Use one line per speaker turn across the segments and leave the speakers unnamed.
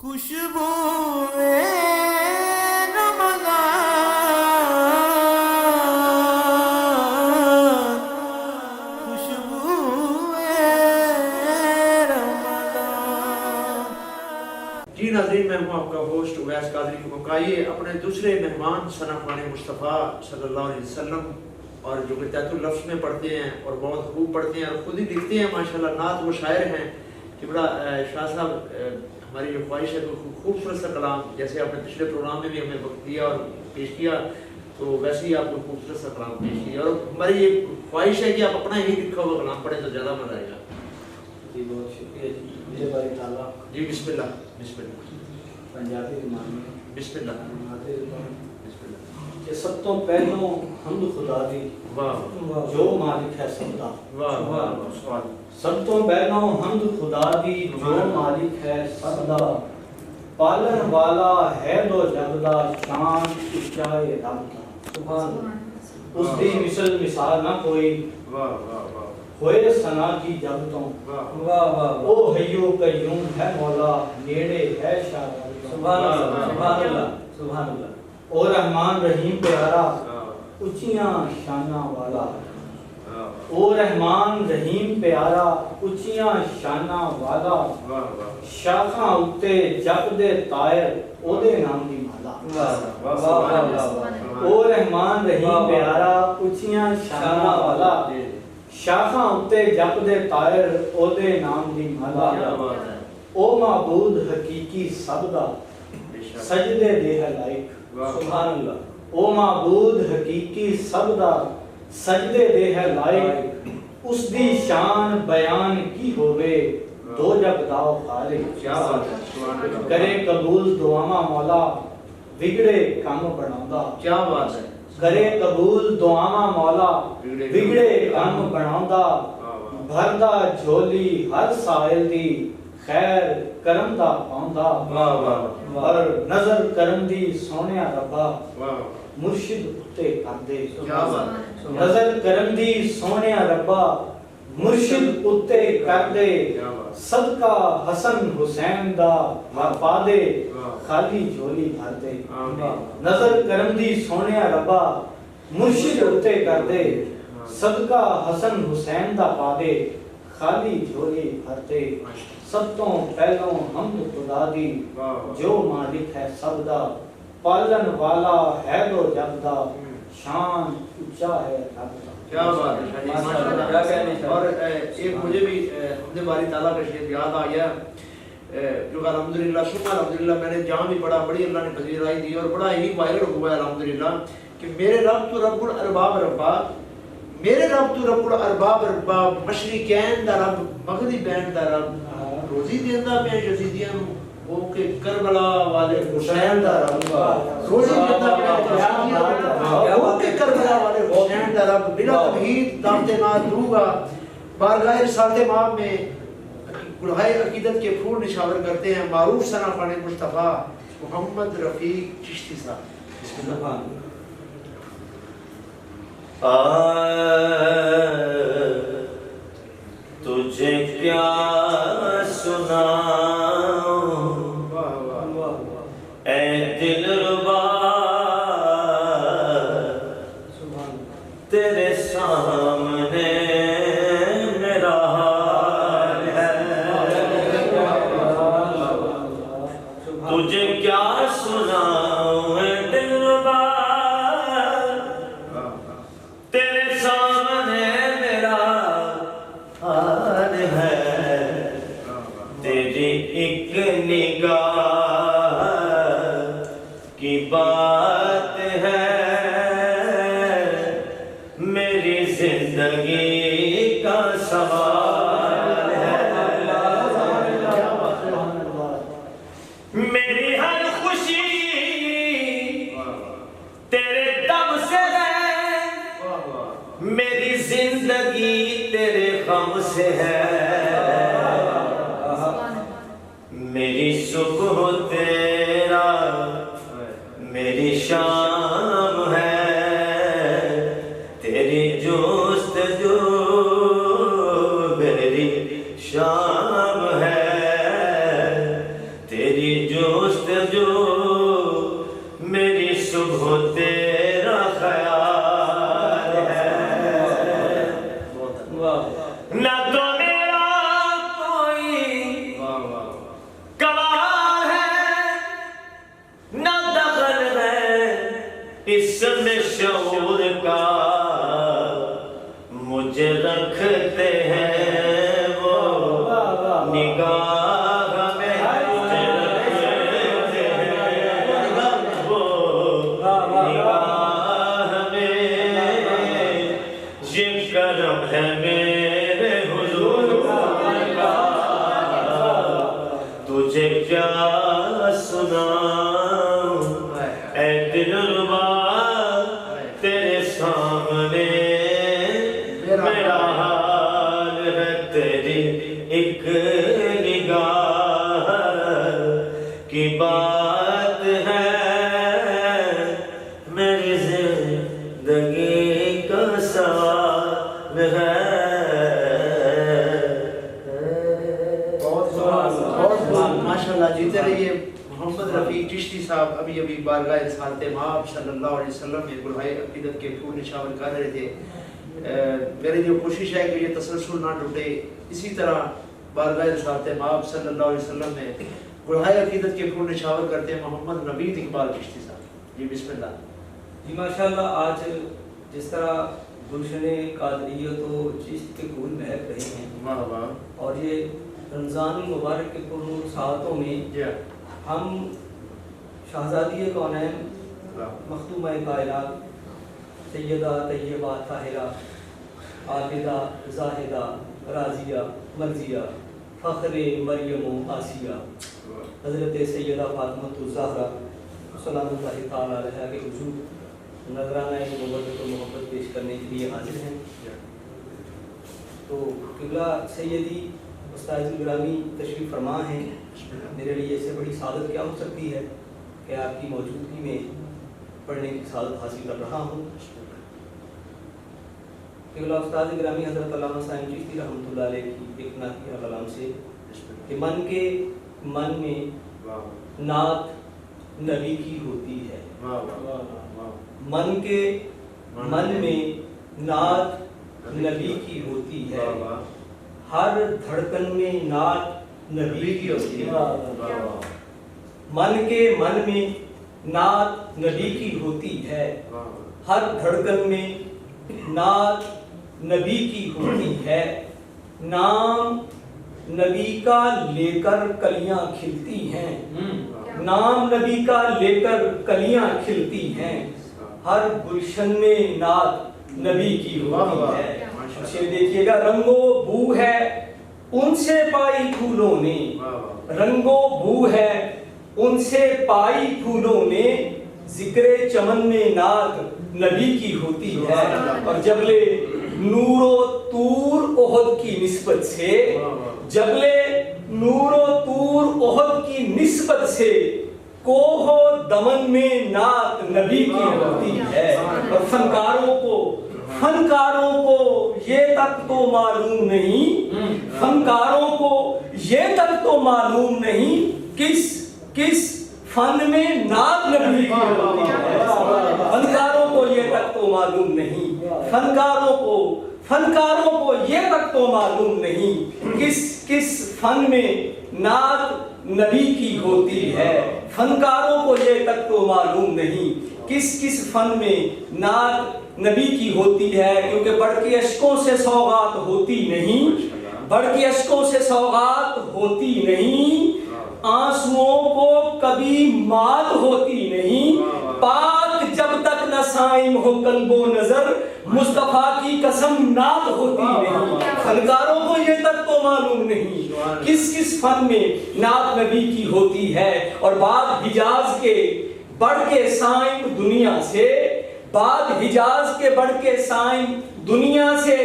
خوشبو رمضان خوشبو رمضان۔
جی ناظرین، میں ہوں آپ کا ہوسٹ اویس قادری حکم۔ آئیے اپنے دوسرے مہمان ثنا خوان مصطفیٰ صلی اللہ علیہ وسلم، اور جو کہ تحت اللفظ میں پڑھتے ہیں اور بہت خوب پڑھتے ہیں اور خود ہی لکھتے ہیں ماشاءاللہ، نعت و شاعر ہیں، کہ بڑا شاہ صاحب ہماری جو خواہش ہے تو خوبصورت سا کلام، جیسے آپ نے پچھلے پروگرام میں بھی ہمیں وقت دیا اور پیش کیا، تو ویسے ہی آپ کو خوبصورت سا کلام پیش کیا، اور ہماری یہ خواہش ہے کہ آپ اپنا ہی لکھا ہوا کلام پڑھیں تو زیادہ مزہ آئے گا۔
جی بہت شکریہ جی، مجھے باری تعالیٰ
جی بسم اللہ بسم اللہ
پنجابی زبان میں
بسم اللہ
بناتے ہوئے
بسم اللہ۔
کہ سب تو پہلو حمد خدا دی
واہ
جو مالک ہے سب دا۔
واہ واہ سبحان
سب تو پہلو حمد خدا دی جو مالک ہے سب دا، پالن والا ہے دو جگ دا، شان اونچائے رب دا۔ سبحان اللہ۔ اس دی مثل مثال نہ کوئی،
واہ واہ واہ
ہوئے ثنا کی جب تو
واہ
واہ واہ، او حیو قیوم ہے مولا، نیڑے ہے شاہ رب۔ سبحان اللہ سبحان اللہ سبحان اللہ۔ او رحمان رحیم پیارا، اونچیاں شاناں والا، او رحمان رحیم پیارا، اونچیاں شاناں والا، شاخاں اُتے جپ دے طائر او دے نام دی مالا۔ او رحمان رحیم پیارا، اونچیاں شاناں والا، شاخاں اُتے جپ دے طائر او دے نام دی مالا۔ او معبود حقیقی سب دا، سجدے دے ہے لائق۔ سبحان اللہ۔ او معبود حقیقی سب دا، سجدے دے ہے لائق، اس دی شان بیان کی ہوئے دو جگ داؤ خالق۔ کرے قبول دعاواں مولا، بگڑے کم بناوندا۔
کیا بات ہے،
کرے قبول دعاواں مولا، بگڑے کم بناوندا، بھردا جھولی ہر سائل دی، خیر کرم دا پاوندا۔ اور نظر کرم دی سونیا ربا، مرشد اتے کر دے۔ نظر کرم دی سونیا ربا، مرشد اتے کر دے، صدقہ حسن حسین دا پا دے، خالی جھولی بھر دے۔ نظر کرم دی سونیا ربا، مرشد اتے کر دے، صدقہ حسن حسین دا پا دے، خالی جھولی بھر دے۔ سب تو پہلو حمد خدا دی جو مالک ہے سب دا، پالن والا ہے دو جگ دا، شان اونچا ہے رب دا۔
کیا بات ہے شاہ جی، ماشاءاللہ۔ اور ایک مجھے بھی حمد باری تعالیٰ کا شعر یاد آ گیا، جو الحمدللہ ثم الحمدللہ میں نے جہاں بھی پڑھا، بڑی اللہ نے پذیرائی دی اور بڑا ہی وائرل ہوا ہے الحمدللہ، کہ میرے رب تو رب الارباب رباب، میرے رب تو رب الارباب رباب، مشرقین دا رب مغربین دا رب، روزی دیندہ میں یزیدیاں وہ کہ کربلا والے حسین دا رب، روزی دیندہ میں یزیدیاں وہ کہ کربلا والے حسین دا رب، بلا تمہید دامت نات دروگا، بارگاہ رسالت امام میں گلہائے عقیدت کے پھول نشاور کرتے ہیں معروف ثنا خوان مصطفیٰ محمد رفیق چشتی صاحب۔ بسم اللہ۔
تجھے کیا سناؤں اے دلربا، تیرے سامنے میرا حال ہے، تجھے کیا سناؤں اے دلربا، تیرے سامنے میرا حال ہے، تیری ایک نگاہ کی بات ہے، میری زندگی کا سوال ہے، میری ہر خوشی تیرے دم سے ہے، میری زندگی تیرے غم سے ہے، میری صبح تیرا میری شام ہے، تیری جستجو میری شام ہے، تیری جو جو میری صبح تیرا خیال ہے، نہ تو میرا کوئی کمال ہے، نہ دخل ہے اس میں شعور کا، مجھے رکھتے ہیں وہ نگاہ میں، رکھتے ہیں وہ نگاہ میں، یہ کرم ہے میرے حضور کا، تجھے کیا سناؤں اے دلربا تیرے سامنے، میرا حال ہے تیری ایک نگاہ کی بات ہے، میری زندگی کا سوال ہے۔
ماشاءاللہ جیتے رہیے۔ محمد رفیع چشتی صاحب ابھی ابھی بارگاہ رسالت مآب صلی اللہ علیہ وسلم میں گلہائے عقیدت کے پھول نشاور کر رہے تھے۔ میری جو کوشش ہے کہ یہ تسلسل نہ ٹوٹے، اسی طرح بارگاہ رسالت مآب صلی اللہ علیہ وسلم میں گلہائے عقیدت کے پھول نشاور کرتے ہیں محمد نوید اقبال چشتی صاحب۔ جی بسم اللہ۔
جی ماشاءاللہ، آج جس طرح گلشن قادریت و چشت کے پھول مہک رہے ہیں،
واہ واہ،
اور یہ رمضان المبارک کے پرنور ساعتوں میں ہم شہزادی کونین مختومہ کائنات سیدہ طیبہ طاہرہ عابدہ زاہدہ راضیہ مرضیہ فخر مریم و آسیہ حضرت سیدہ فاطمہ الزہرا سلام اللہ تعالیٰ علیہ کے حضور نذرانہ مودت و محبت پیش کرنے کے لیے حاضر ہیں۔ تو قبلہ سیدی استاذ گرامی تشریف فرما ہیں، میرے لیے اس سے بڑی سعادت کیا ہو سکتی ہے کہ آپ کی موجودگی میں پڑھنے کی سعادت حاصل کر رہا ہوں۔ قبلہ استاذ گرامی حضرت علامہ صاحب چشتی رحمۃ اللہ علیہ کی ایک نعتیہ کلام سے کہ من میں نعت نبی کی ہوتی ہے، من میں نعت نبی کی ہوتی ہے، ہر دھڑکن میں نعت نبی کی ہوتی ہے، من میں نعت نبی کی ہوتی ہے، ہر دھڑکن میں نعت نبی کی ہوتی ہے، نام نبی کا لے کر کلیاں کھلتی ہیں، نام نبی کا لے کر کلیاں کھلتی ہیں، ہر گلشن میں نعت نبی کی ہوتی ہے۔ اسے دیکھیے گا، رنگ و بو ہے ان سے پائی پھولوں نے، رنگ و بو ہے ان سے پائی پھولوں نے، ذکر چمن میں نعت نبی کی ہوتی ہے، اور جبلے نور و طور احد کی نسبت سے، جبلے نور و طور احد کی نسبت سے، کوہ و دمن میں نعت نبی کی ہوتی ہے۔ اور فنکاروں کو یہ تک تو معلوم نہیں، فنکاروں کو یہ تک تو معلوم نہیں کس فن میں نعت نبی کی ہوتی ہے، فنکاروں کو یہ تک تو معلوم نہیں، فنکاروں کو یہ تک تو معلوم نہیں کس فن میں نعت نبی کی ہوتی ہے، فنکاروں کو یہ تک تو معلوم نہیں کس فن میں نعت نبی کی ہوتی ہے، کیونکہ بڑھ کے اشکوں سے سوغات ہوتی نہیں، بڑھ کے اشکوں سے سوغات ہوتی نہیں، آنسوؤں کو کبھی مات ہوتی نہیں، پاک جب تک نہ صائم ہو قلب و نظر، مصطفیٰ کی قسم نعت ہوتی نہیں۔ فنکاروں کو یہ تک تو معلوم نہیں کس فن میں نعت نبی کی ہوتی ہے، اور بعد حجاز کے بڑھ کے صائم دنیا سے، بعد حجاز کے بڑھ کے صائم دنیا سے،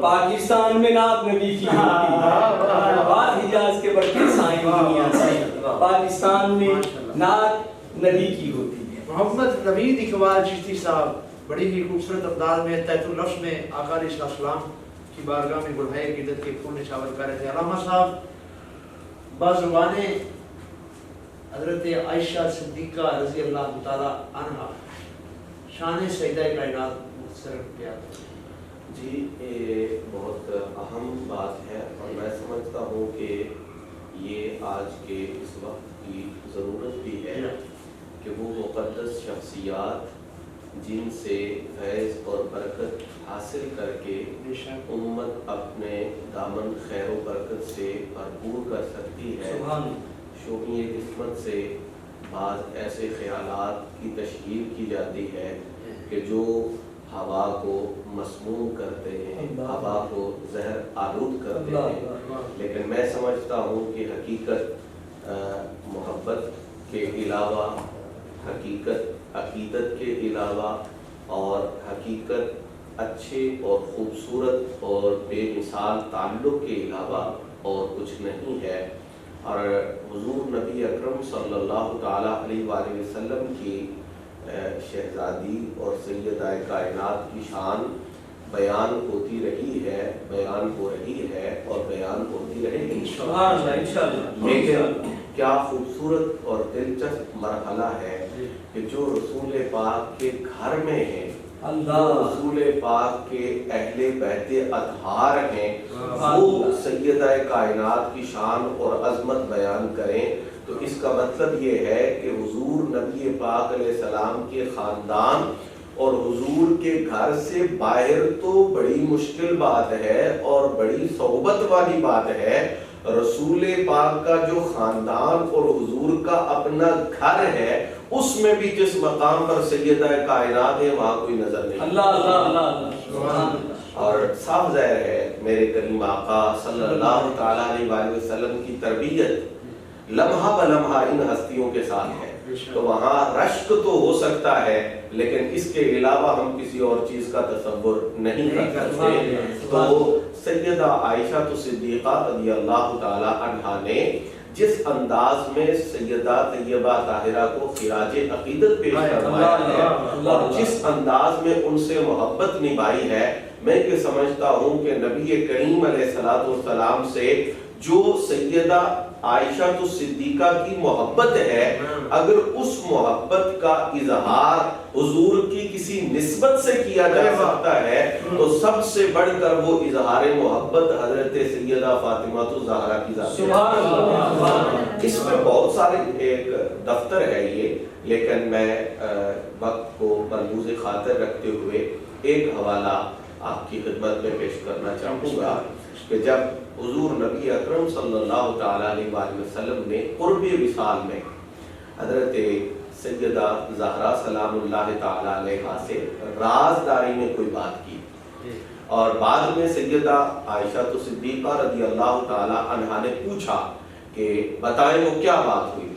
پاکستان میں نعت نبی کی ہوتی ہے، بعد حجاز کے بڑھ کے صائم دنیا سے، پاکستان میں نعت نبی کی ہوتی ہے۔
محمد نوید اقبال چشتی صاحب بڑی ہی خوبصورت انداز میں تحت النفس میں آقا علیہ السلام کی بارگاہ میں گلہائے عقیدت کے پھول نشاور کر رہے تھے۔ علامہ صاحب بازرگانِ حضرت عائشہ صدیقہ رضی اللہ تعالی عنہا شان سیدہ کائنات مختصر بیان۔
جی یہ بہت اہم بات ہے اور میں سمجھتا ہوں کہ یہ آج کے اس وقت کی ضرورت بھی ہے کہ وہ مقدس شخصیات جن سے فیض اور برکت حاصل کر کے امت اپنے دامن خیر و برکت سے بھرپور کر سکتی ہے، شوقی قسمت سے بعض ایسے خیالات کی تشہیر کی جاتی ہے کہ جو ہوا کو مسموم کرتے ہیں، ہوا کو زہر آلود کرتے ہیں، لیکن میں سمجھتا ہوں کہ حقیقت محبت کے علاوہ، حقیقت عقیدت کے علاوہ اور حقیقت اچھے اور خوبصورت اور بے مثال تعلق کے علاوہ اور کچھ نہیں ہے۔ اور حضور نبی اکرم صلی اللہ تعالیٰ علیہ وآلہ وسلم کی شہزادی اور سیدہ کائنات کی شان بیان ہوتی رہی ہے، بیان ہو رہی ہے اور بیان ہوتی رہے گی انشاءاللہ۔ لیکن کیا خوبصورت اور دلچسپ مرحلہ ہے کہ جو رسول پاک کے گھر میں ہیں، رسول پاک کے اہل بیت اطہار ہیں، وہ سیدہ کائنات کی شان اور عظمت بیان کریں، تو اس کا مطلب یہ ہے کہ حضور نبی پاک علیہ السلام کے خاندان اور حضور کے گھر سے باہر تو بڑی مشکل بات ہے اور بڑی صحبت والی بات ہے، رسول پاک کا جو خاندان اور حضور کا اپنا گھر ہے اس میں بھی جس مقام پر سیدہ کائنات ہے وہاں کوئی نظر نہیں۔
اللہ اللہ اللہ۔
اور صاف ظاہر ہے میرے کریم آقا صلی اللہ تعالیٰ علیہ وآلہ وسلم کی تربیت لمحہ بلمحہ ان ہستیوں کے ساتھ ہے، تو وہاں رشک تو ہو سکتا ہے لیکن اس کے علاوہ ہم کسی اور چیز کا تصور نہیں کر سکتے۔ تو سیدہ عائشہ صدیقہ رضی اللہ تعالیٰ عنہا نے جس انداز میں سیدہ طیبہ طاہرہ کو خراج عقیدت پیش کروایا ہے اور جس انداز میں ان سے محبت نبھائی ہے، میں یہ سمجھتا ہوں کہ نبی کریم علیہ السلام سے جو سیدہ عائشہ صدیقہ کی محبت ہے، اگر اس محبت کا اظہار حضور کی کسی نسبت سے کیا جا سکتا ہے تو سب سے بڑھ کر وہ اظہار محبت حضرت سیدہ فاطمہ الزہرا کی ذات ہے۔ اس میں بہت سارے ایک دفتر ہے یہ، لیکن میں وقت کو ملحوظ خاطر رکھتے ہوئے ایک حوالہ آپ کی خدمت میں پیش کرنا چاہوں گا کہ جب حضور نبی اکرم صلی اللہ تعالیٰ علیہ وآلہ وسلم نے قرب وصال میں حضرت سیدہ زہرا سلام اللہ تعالیٰ علیہ سے رازداری میں کوئی بات کی اور بعد میں سیدہ عائشہ صدیقہ رضی اللہ تعالیٰ عنہا نے پوچھا کہ بتائیں وہ کیا بات ہوئی،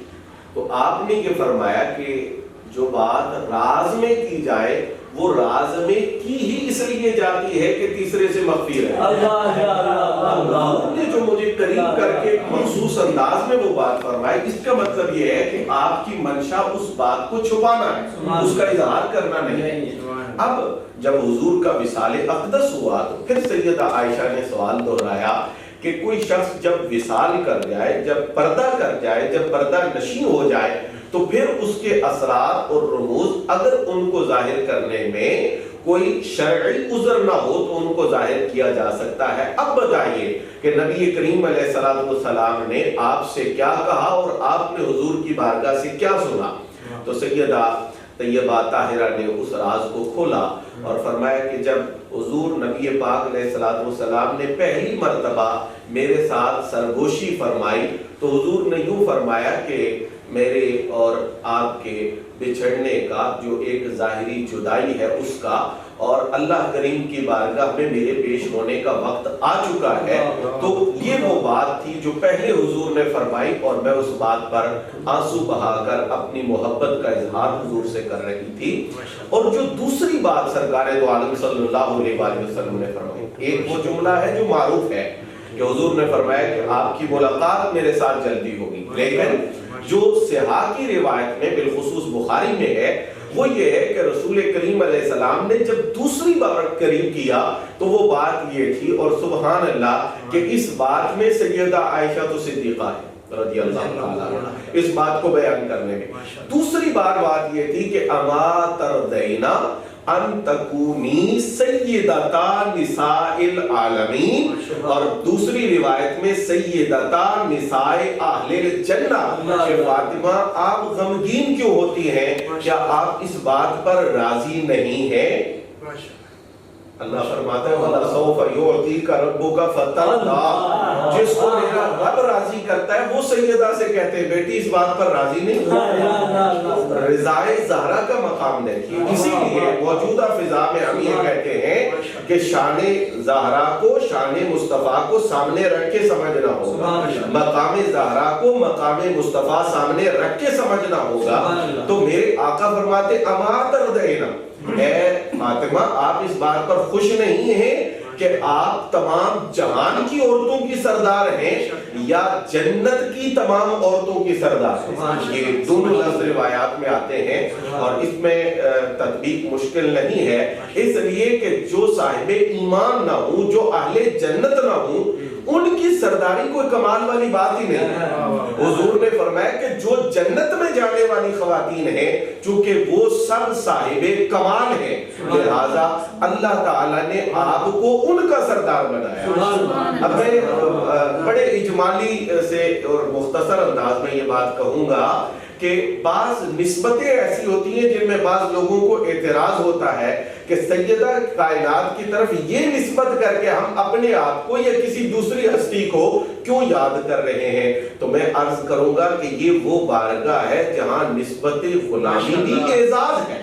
تو آپ نے یہ فرمایا کہ جو بات راز میں کی جائے وہ راز میں کی ہی اس لیے جاتی ہے کہ تیسرے سے مخفی رہے۔ اللہ نے جو مجھے قریب کر کے مخصوص انداز میں وہ بات فرمائی، اس کا مطلب یہ ہے کہ آپ کی منشا اس بات کو چھپانا ہے، اس کا اظہار کرنا نہیں۔ اب جب حضور کا وصال اقدس ہوا تو پھر سیدہ عائشہ نے سوال دہرایا کہ کوئی شخص جب وصال کر جائے، جب پردہ کر جائے، جب پردہ نشین ہو جائے تو پھر اس کے اثرات اور رموز اگر ان کو ظاہر کرنے میں کوئی شرعی عذر نہ ہو تو ان کو ظاہر کیا جا سکتا ہے۔ اب بتائیے کہ نبی کریم علیہ السلام نے آپ سے کیا کہا اور آپ نے حضور کی بارگاہ سے کیا سنا؟ تو سیدہ طیبہ طاہرہ نے اس راز کو کھولا اور فرمایا کہ جب حضور نبی پاک علیہ السلام نے پہلی مرتبہ میرے ساتھ سرگوشی فرمائی تو حضور نے یوں فرمایا کہ میرے اور آپ کے بچھڑنے کا جو ایک ظاہری جدائی ہے اس کا، اور اللہ کریم کی بارگاہ میں میرے پیش ہونے کا وقت آ چکا ہے۔ تو یہ وہ بات تھی جو پہلے حضور نے فرمائی اور میں اس بات پر آنسو بہا کر اپنی محبت کا اظہار حضور سے کر رہی تھی۔ اور جو دوسری بات سرکار دو عالم صلی اللہ علیہ وآلہ وسلم نے فرمائی، ایک وہ جملہ ہے جو معروف ہے کہ حضور نے فرمایا کہ آپ کی ملاقات میرے ساتھ جلدی ہوگی، لیکن جو صحاح کی روایت میں بالخصوص بخاری میں ہے وہ یہ ہے کہ رسول کریم علیہ السلام نے جب دوسری بار قریب کیا تو وہ بات یہ تھی، اور سبحان اللہ کہ اس بات میں سیدہ عائشہ صدیقہ رضی اللہ عنہا اس بات کو بیان کرنے میں. دوسری بات یہ تھی کہ اما ترضینا ان تکونی سیدتا نساء العالمین، اور دوسری روایت میں سیدتا نساء اہل الجنہ، کہ فاطمہ آپ غمگین کیوں ہوتی ہیں؟ کیا آپ اس بات پر راضی نہیں ہیں؟ اللہ فرماتا ہے وَلَسَوْفَ يُعْطِيكَ رَبُّكَ فَتَرْضَىٰ، جس کو میرا رب راضی کرتا ہے وہ سیدہ سے کہتے ہیں بیٹی اس بات پر راضی نہیں. رضائے زہرا کا مقام دیکھیے، اسی لیے موجودہ فضا میں ہم یہ کہتے ہیں کہ شان زہرا کو، شان مصطفیٰ کو سامنے رکھ کے سمجھنا ہوگا، مقام زہرا کو مقام مصطفیٰ سامنے رکھ کے سمجھنا ہوگا. تو میرے آقا فرماتے اما ترضینا، اے فاطمہ آپ اس بات پر خوش نہیں ہیں کہ آپ تمام جہان کی عورتوں کی سردار ہیں یا جنت کی تمام عورتوں کی سردار ہیں؟ یہ دونوں لفظ روایات میں آتے ہیں اور اس میں تطبیق مشکل نہیں ہے، اس لیے کہ جو صاحب ایمان نہ ہوں، جو اہل جنت نہ ہوں، ان کی سرداری کوئی کمال والی بات ہی نہیں ہے. حضور نے فرمایا کہ جو جنت میں جانے والی خواتین ہیں چونکہ وہ سب صاحب کمال ہیں، لہذا اللہ تعالیٰ نے آپ کو ان کا سردار بنایا. اب میں بڑے اجمالی سے اور مختصر انداز میں یہ بات کہوں گا کہ بعض نسبتیں ایسی ہوتی ہیں جن میں بعض لوگوں کو اعتراض ہوتا ہے کہ سیدہ کائنات کی طرف یہ نسبت کر کے ہم اپنے آپ کو یا کسی دوسری ہستی کو کیوں یاد کر رہے ہیں. تو میں عرض کروں گا کہ یہ وہ بارگاہ ہے جہاں نسبت غلامی بھی اعزاز ہے،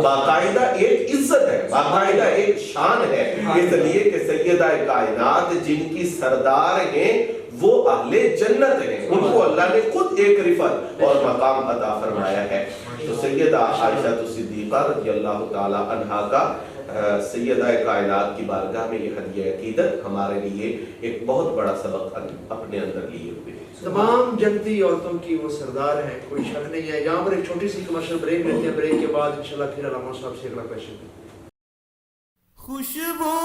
باقاعدہ ایک عزت ہے، باقاعدہ ایک شان ہے. اس لیے کہ سیدہ کائنات جن کی سردار ہیں وہ اہل جنت ہیں، ان کو اللہ نے خود ایک رفعت اور مقام عطا فرمایا ہے. تو سیدہ عائشہ صدیقہ رضی اللہ تعالی عنہا کا سیدہ کائنات کی بارگاہ میں یہ ہدیہ عقیدت ہمارے لیے ایک بہت بڑا سبق اپنے اندر لیے ہوئے.
تمام جنتی عورتوں کی وہ سردار ہیں، کوئی شک نہیں ہے. یہاں پر ایک چھوٹی سی کمرشل بریک لیتے ہیں، بریک کے بعد انشاءاللہ پھر علامہ صاحب سے اگلا کویشچن.
خوشبو